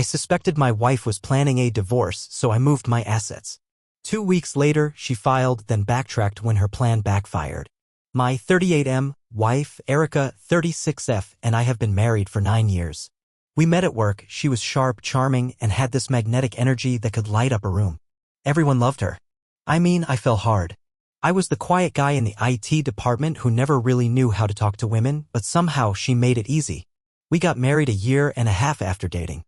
I suspected my wife was planning a divorce, so I moved my assets. 2 weeks later, she filed, then backtracked when her plan backfired. My 38M wife, Erica, 36F, and I have been married for 9 years. We met at work. She was sharp, charming, and had this magnetic energy that could light up a room. Everyone loved her. I mean, I fell hard. I was the quiet guy in the IT department who never really knew how to talk to women, but somehow she made it easy. We got married a year and a half after dating.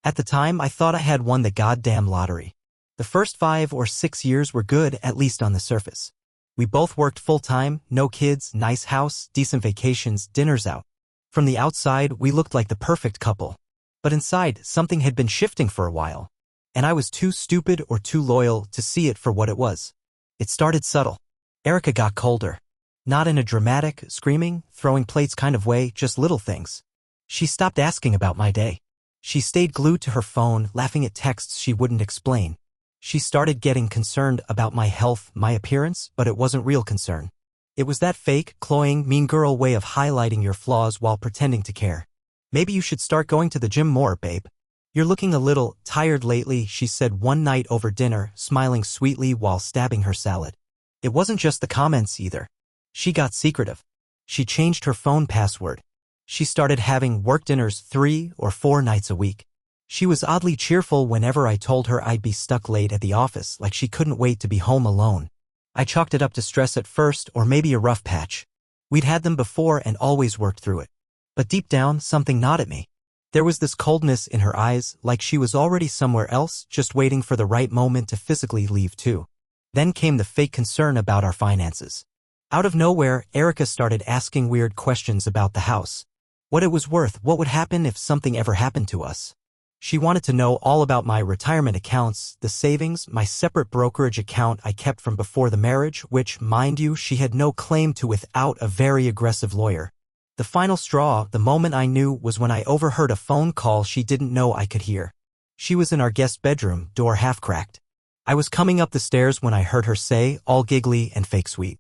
At the time, I thought I had won the goddamn lottery. The first 5 or 6 years were good, at least on the surface. We both worked full-time, no kids, nice house, decent vacations, dinners out. From the outside, we looked like the perfect couple. But inside, something had been shifting for a while. And I was too stupid or too loyal to see it for what it was. It started subtle. Erica got colder. Not in a dramatic, screaming, throwing plates kind of way, just little things. She stopped asking about my day. She stayed glued to her phone, laughing at texts she wouldn't explain. She started getting concerned about my health, my appearance, but it wasn't real concern. It was that fake, cloying, mean girl way of highlighting your flaws while pretending to care. Maybe you should start going to the gym more, babe. You're looking a little tired lately, she said one night over dinner, smiling sweetly while stabbing her salad. It wasn't just the comments either. She got secretive. She changed her phone password. She started having work dinners 3 or 4 nights a week. She was oddly cheerful whenever I told her I'd be stuck late at the office, like she couldn't wait to be home alone. I chalked it up to stress at first, or maybe a rough patch. We'd had them before and always worked through it. But deep down, something gnawed at me. There was this coldness in her eyes, like she was already somewhere else, just waiting for the right moment to physically leave too. Then came the fake concern about our finances. Out of nowhere, Erica started asking weird questions about the house. What it was worth, what would happen if something ever happened to us. She wanted to know all about my retirement accounts, the savings, my separate brokerage account I kept from before the marriage, which, mind you, she had no claim to without a very aggressive lawyer. The final straw, the moment I knew, was when I overheard a phone call she didn't know I could hear. She was in our guest bedroom, door half cracked. I was coming up the stairs when I heard her say, all giggly and fake sweet.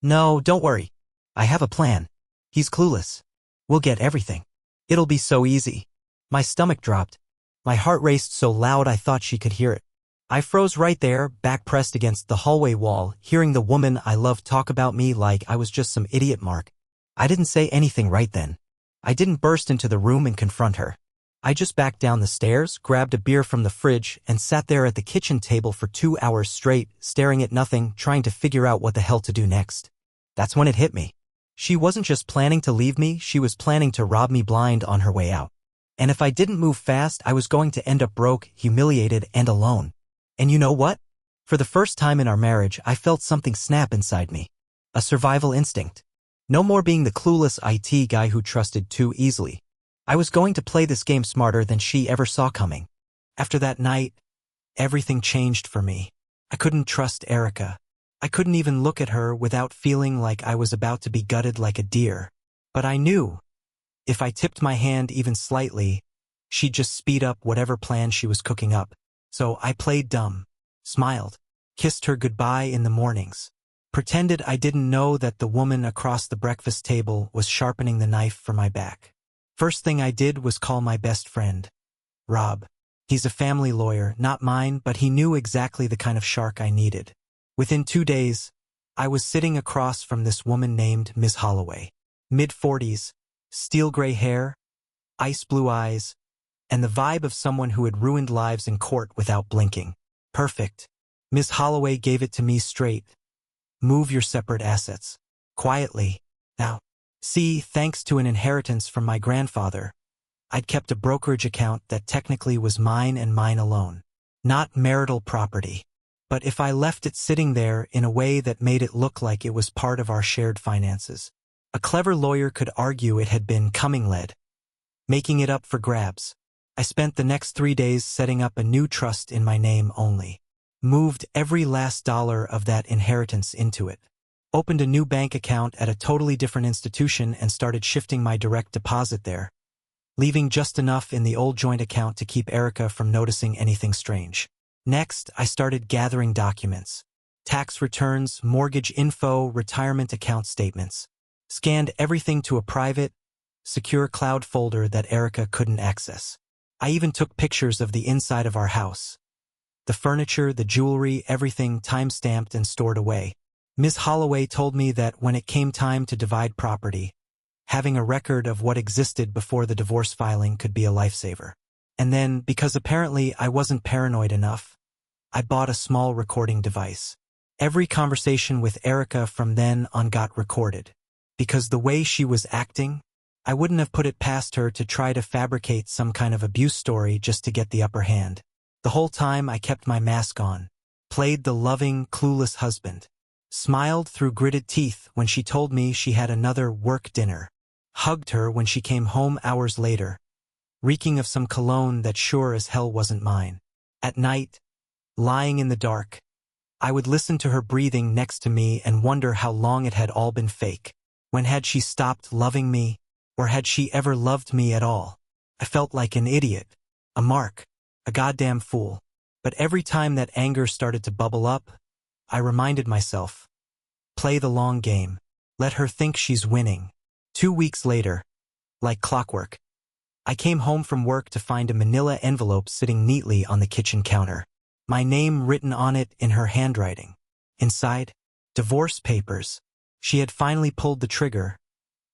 "No, don't worry. I have a plan. He's clueless. We'll get everything. It'll be so easy." My stomach dropped. My heart raced so loud I thought she could hear it. I froze right there, back pressed against the hallway wall, hearing the woman I loved talk about me like I was just some idiot mark. I didn't say anything right then. I didn't burst into the room and confront her. I just backed down the stairs, grabbed a beer from the fridge, and sat there at the kitchen table for 2 hours straight, staring at nothing, trying to figure out what the hell to do next. That's when it hit me. She wasn't just planning to leave me, she was planning to rob me blind on her way out. And if I didn't move fast, I was going to end up broke, humiliated, and alone. And you know what? For the first time in our marriage, I felt something snap inside me. A survival instinct. No more being the clueless IT guy who trusted too easily. I was going to play this game smarter than she ever saw coming. After that night, everything changed for me. I couldn't trust Erica. I couldn't even look at her without feeling like I was about to be gutted like a deer. But I knew, if I tipped my hand even slightly, she'd just speed up whatever plan she was cooking up. So I played dumb, smiled, kissed her goodbye in the mornings, pretended I didn't know that the woman across the breakfast table was sharpening the knife for my back. First thing I did was call my best friend, Rob. He's a family lawyer, not mine, but he knew exactly the kind of shark I needed. Within 2 days, I was sitting across from this woman named Ms. Holloway. Mid-40s, steel gray hair, ice blue eyes, and the vibe of someone who had ruined lives in court without blinking. Perfect. Ms. Holloway gave it to me straight. Move your separate assets. Quietly. Now. See, thanks to an inheritance from my grandfather, I'd kept a brokerage account that technically was mine and mine alone. Not marital property. But if I left it sitting there in a way that made it look like it was part of our shared finances, a clever lawyer could argue it had been coming-led, making it up for grabs. I spent the next 3 days setting up a new trust in my name only. Moved every last dollar of that inheritance into it. Opened a new bank account at a totally different institution and started shifting my direct deposit there, leaving just enough in the old joint account to keep Erica from noticing anything strange. Next, I started gathering documents. Tax returns, mortgage info, retirement account statements. Scanned everything to a private, secure cloud folder that Erica couldn't access. I even took pictures of the inside of our house. The furniture, the jewelry, everything time-stamped and stored away. Ms. Holloway told me that when it came time to divide property, having a record of what existed before the divorce filing could be a lifesaver. And then, because apparently I wasn't paranoid enough, I bought a small recording device. Every conversation with Erica from then on got recorded. Because the way she was acting, I wouldn't have put it past her to try to fabricate some kind of abuse story just to get the upper hand. The whole time I kept my mask on, played the loving, clueless husband, smiled through gritted teeth when she told me she had another work dinner, hugged her when she came home hours later, reeking of some cologne that sure as hell wasn't mine. At night, lying in the dark, I would listen to her breathing next to me and wonder how long it had all been fake. When had she stopped loving me, or had she ever loved me at all? I felt like an idiot, a mark, a goddamn fool. But every time that anger started to bubble up, I reminded myself, play the long game. Let her think she's winning. 2 weeks later, like clockwork, I came home from work to find a manila envelope sitting neatly on the kitchen counter. My name written on it in her handwriting. Inside, divorce papers. She had finally pulled the trigger,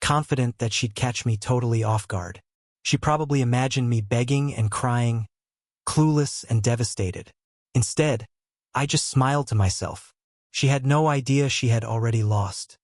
confident that she'd catch me totally off guard. She probably imagined me begging and crying, clueless and devastated. Instead, I just smiled to myself. She had no idea she had already lost.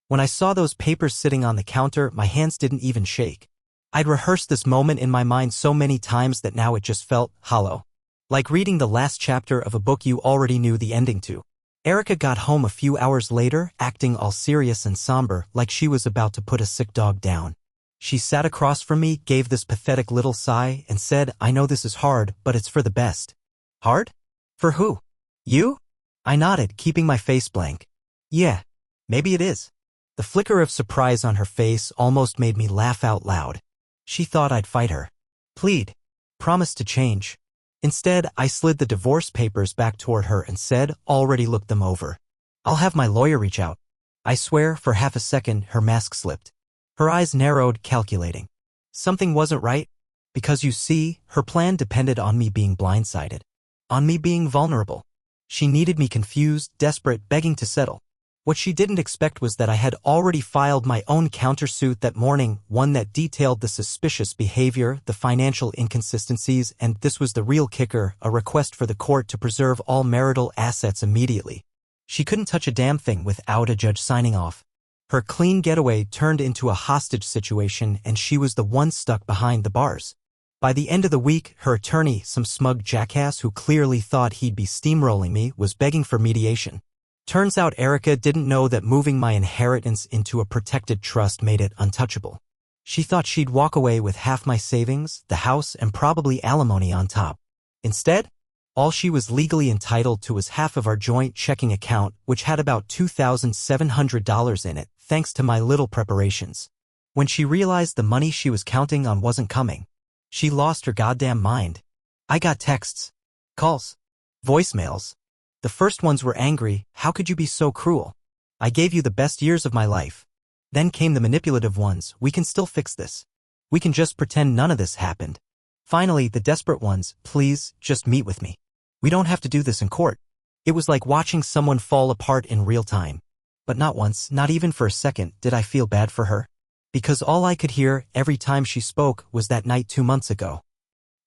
When I saw those papers sitting on the counter, my hands didn't even shake. I'd rehearsed this moment in my mind so many times that now it just felt hollow. Like reading the last chapter of a book you already knew the ending to. Erica got home a few hours later, acting all serious and somber, like she was about to put a sick dog down. She sat across from me, gave this pathetic little sigh, and said, "I know this is hard, but it's for the best." Hard? For who? You? I nodded, keeping my face blank. Yeah, maybe it is. The flicker of surprise on her face almost made me laugh out loud. She thought I'd fight her, plead, promise to change. Instead, I slid the divorce papers back toward her and said, "Already looked them over. I'll have my lawyer reach out." I swear, for half a second, her mask slipped. Her eyes narrowed, calculating. Something wasn't right, because you see, her plan depended on me being blindsided, on me being vulnerable. She needed me confused, desperate, begging to settle. What she didn't expect was that I had already filed my own countersuit that morning, one that detailed the suspicious behavior, the financial inconsistencies, and this was the real kicker, a request for the court to preserve all marital assets immediately. She couldn't touch a damn thing without a judge signing off. Her clean getaway turned into a hostage situation, and she was the one stuck behind the bars. By the end of the week, her attorney, some smug jackass who clearly thought he'd be steamrolling me, was begging for mediation. Turns out Erica didn't know that moving my inheritance into a protected trust made it untouchable. She thought she'd walk away with half my savings, the house, and probably alimony on top. Instead, all she was legally entitled to was half of our joint checking account, which had about $2,700 in it, thanks to my little preparations. When she realized the money she was counting on wasn't coming, she lost her goddamn mind. I got texts, calls, voicemails. The first ones were angry. "How could you be so cruel? I gave you the best years of my life." Then came the manipulative ones. "We can still fix this. We can just pretend none of this happened." Finally, the desperate ones. "Please, just meet with me. We don't have to do this in court." It was like watching someone fall apart in real time. But not once, not even for a second, did I feel bad for her. Because all I could hear every time she spoke was that night 2 months ago.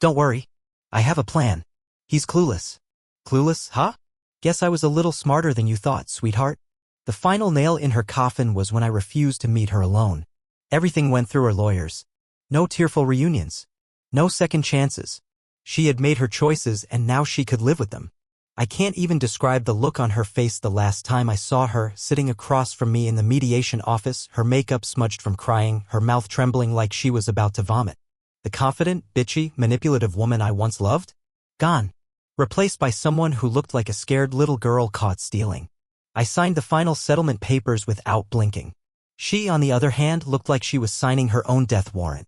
"Don't worry. I have a plan. He's clueless." Clueless, huh? Guess I was a little smarter than you thought, sweetheart. The final nail in her coffin was when I refused to meet her alone. Everything went through her lawyers. No tearful reunions. No second chances. She had made her choices and now she could live with them. I can't even describe the look on her face the last time I saw her, sitting across from me in the mediation office, her makeup smudged from crying, her mouth trembling like she was about to vomit. The confident, bitchy, manipulative woman I once loved? Gone. Replaced by someone who looked like a scared little girl caught stealing. I signed the final settlement papers without blinking. She, on the other hand, looked like she was signing her own death warrant.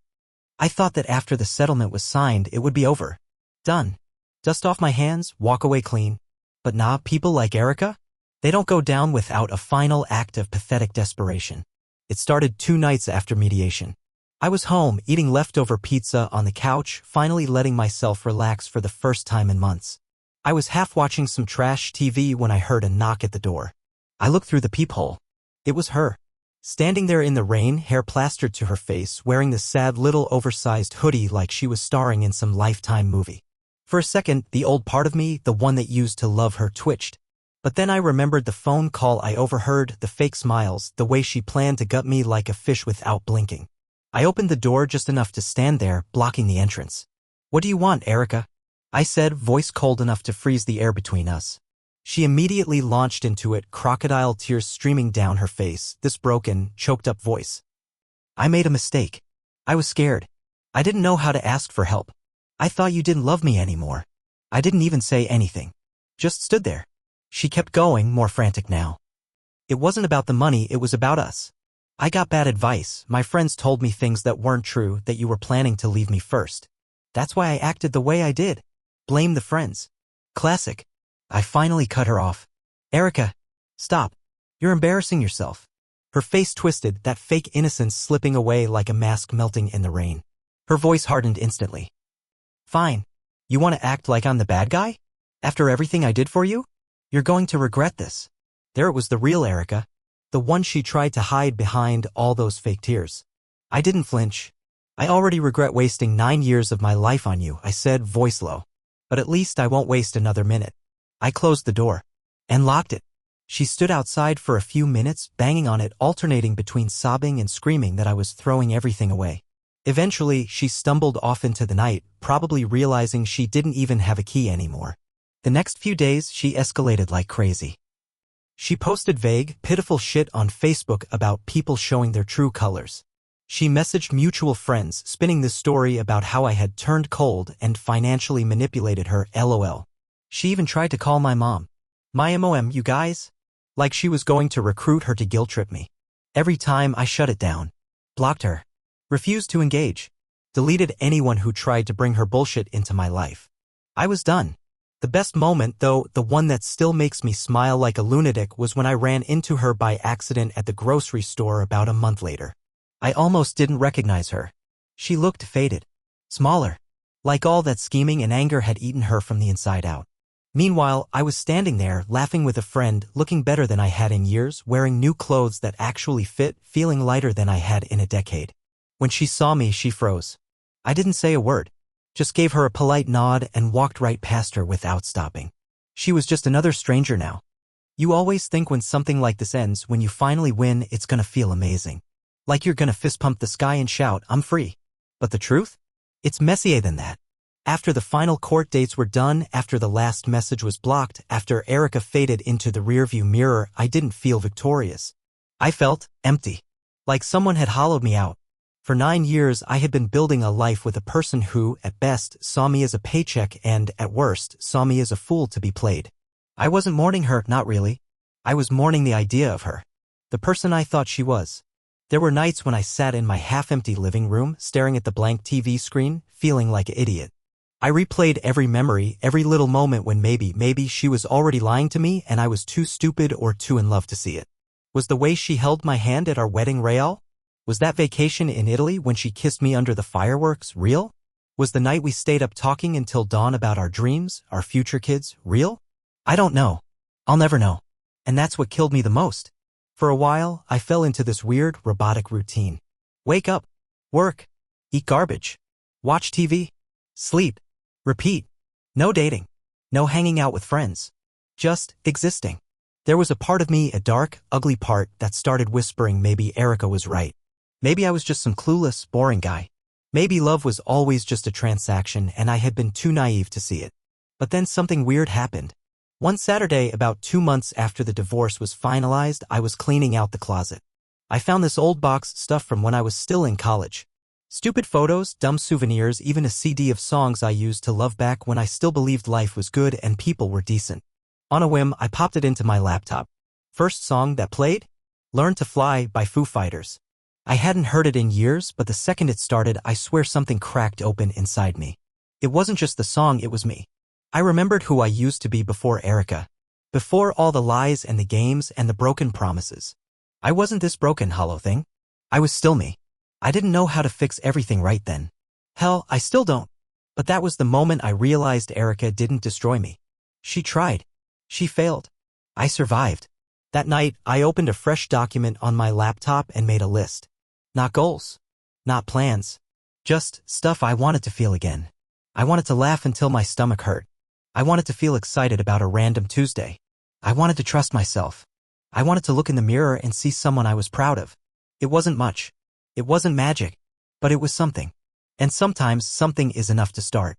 I thought that after the settlement was signed, it would be over. Done. Dust off my hands, walk away clean. But nah, people like Erica? They don't go down without a final act of pathetic desperation. It started 2 nights after mediation. I was home, eating leftover pizza on the couch, finally letting myself relax for the first time in months. I was half watching some trash TV when I heard a knock at the door. I looked through the peephole. It was her. Standing there in the rain, hair plastered to her face, wearing the sad little oversized hoodie like she was starring in some Lifetime movie. For a second, the old part of me, the one that used to love her, twitched. But then I remembered the phone call I overheard, the fake smiles, the way she planned to gut me like a fish without blinking. I opened the door just enough to stand there, blocking the entrance. "What do you want, Erica?" I said, voice cold enough to freeze the air between us. She immediately launched into it, crocodile tears streaming down her face, this broken, choked-up voice. "I made a mistake. I was scared. I didn't know how to ask for help. I thought you didn't love me anymore." I didn't even say anything. Just stood there. She kept going, more frantic now. "It wasn't about the money, it was about us. I got bad advice. My friends told me things that weren't true, that you were planning to leave me first. That's why I acted the way I did. Blame the friends." Classic. I finally cut her off. "Erica, stop. You're embarrassing yourself." Her face twisted, that fake innocence slipping away like a mask melting in the rain. Her voice hardened instantly. "Fine. You want to act like I'm the bad guy? After everything I did for you? You're going to regret this." There it was, the real Erica. The one she tried to hide behind all those fake tears. I didn't flinch. "I already regret wasting 9 years of my life on you," I said, voice low. "But at least I won't waste another minute." I closed the door. And locked it. She stood outside for a few minutes, banging on it, alternating between sobbing and screaming that I was throwing everything away. Eventually, she stumbled off into the night, probably realizing she didn't even have a key anymore. The next few days, she escalated like crazy. She posted vague, pitiful shit on Facebook about people showing their true colors. She messaged mutual friends, spinning this story about how I had turned cold and financially manipulated her, LOL. She even tried to call my mom. My MOM, you guys? Like she was going to recruit her to guilt-trip me. Every time I shut it down. Blocked her. Refused to engage. Deleted anyone who tried to bring her bullshit into my life. I was done. The best moment, though, the one that still makes me smile like a lunatic, was when I ran into her by accident at the grocery store about a month later. I almost didn't recognize her. She looked faded. Smaller. Like all that scheming and anger had eaten her from the inside out. Meanwhile, I was standing there, laughing with a friend, looking better than I had in years, wearing new clothes that actually fit, feeling lighter than I had in a decade. When she saw me, she froze. I didn't say a word. Just gave her a polite nod and walked right past her without stopping. She was just another stranger now. You always think when something like this ends, when you finally win, it's gonna feel amazing. Like you're gonna fist pump the sky and shout, "I'm free." But the truth? It's messier than that. After the final court dates were done, after the last message was blocked, after Erica faded into the rearview mirror, I didn't feel victorious. I felt empty. Like someone had hollowed me out. For 9 years, I had been building a life with a person who, at best, saw me as a paycheck and, at worst, saw me as a fool to be played. I wasn't mourning her, not really. I was mourning the idea of her. The person I thought she was. There were nights when I sat in my half-empty living room, staring at the blank TV screen, feeling like an idiot. I replayed every memory, every little moment when maybe she was already lying to me and I was too stupid or too in love to see it. Was the way she held my hand at our wedding real? Was that vacation in Italy when she kissed me under the fireworks real? Was the night we stayed up talking until dawn about our dreams, our future kids, real? I don't know. I'll never know. And that's what killed me the most. For a while, I fell into this weird, robotic routine. Wake up, work, eat garbage, watch TV, sleep, repeat. No dating. No hanging out with friends. Just existing. There was a part of me, a dark, ugly part, that started whispering maybe Erica was right. Maybe I was just some clueless, boring guy. Maybe love was always just a transaction and I had been too naive to see it. But then something weird happened. One Saturday, about 2 months after the divorce was finalized, I was cleaning out the closet. I found this old box, stuff from when I was still in college. Stupid photos, dumb souvenirs, even a CD of songs I used to love back when I still believed life was good and people were decent. On a whim, I popped it into my laptop. First song that played? Learn to Fly by Foo Fighters. I hadn't heard it in years, but the second it started, I swear something cracked open inside me. It wasn't just the song, it was me. I remembered who I used to be before Erica. Before all the lies and the games and the broken promises. I wasn't this broken, hollow thing. I was still me. I didn't know how to fix everything right then. Hell, I still don't. But that was the moment I realized Erica didn't destroy me. She tried. She failed. I survived. That night, I opened a fresh document on my laptop and made a list. Not goals. Not plans. Just stuff I wanted to feel again. I wanted to laugh until my stomach hurt. I wanted to feel excited about a random Tuesday. I wanted to trust myself. I wanted to look in the mirror and see someone I was proud of. It wasn't much. It wasn't magic. But it was something. And sometimes something is enough to start.